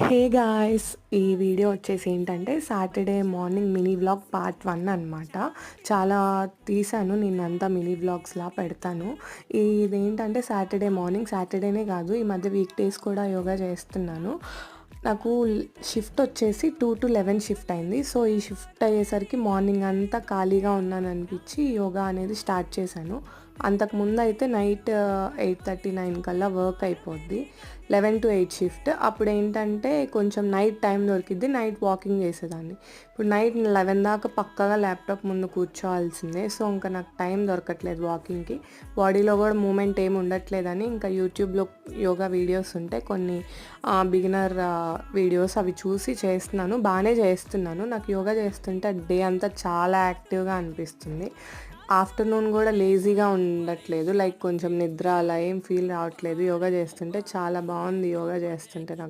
Hey guys! ఈ video వచ్చేసి ఏంటంటే Saturday morning mini vlog part 1 అనమాట. చాలా తీశాను నిన్నంతా మినీ వ్లాగ్స్‌లా పెడతాను. ఇదేంటంటే సాటర్‌డే మార్నింగ్, సాటర్‌డేనే కాదు ఈ మధ్య వీక్ డేస్ కూడా యోగా చేస్తున్నాను. నాకు షిఫ్ట్ వచ్చేసి 2-11 షిఫ్ట్ అయింది. సో, ఈ షిఫ్ట్ అయ్యేసరికి మార్నింగ్ అంతా ఖాళీగా ఉన్నాననిపించి యోగా అనేది స్టార్ట్ చేశాను. అంతకుముందయితే నైట్ 8:30, 9 కల్లా వర్క్ అయిపోద్ది. 11-8 షిఫ్ట్. అప్పుడేంటంటే కొంచెం నైట్ టైం దొరికిద్ది. నైట్ వాకింగ్ చేసేదాన్ని. ఇప్పుడు నైట్ 11 దాకా పక్కాగా ల్యాప్‌టాప్ ముందు కూర్చోవాల్సిందే. సో, ఇంక నాకు టైం దొరకట్లేదు వాకింగ్‌కి. బాడీలో కూడా మూవ్‌మెంట్ ఏమి ఉండట్లేదని ఇంకా యూట్యూబ్‌లో యోగా వీడియోస్ ఉంటే కొన్ని బిగినర్ వీడియోస్ అవి చూసి చేస్తున్నాను. బానే చేస్తున్నాను. నాకు యోగా చేస్తుంటే డే అంతా చాలా యాక్టివ్‌గా అనిపిస్తుంది. ఆఫ్టర్‌నూన్ కూడా లేజీగా ఉండట్లేదు. లైక్ కొంచెం నిద్ర అలా ఏం ఫీల్ రావట్లేదు. యోగా చేస్తుంటే చాలా బావుంది యోగా చేస్తుంటే నాకు.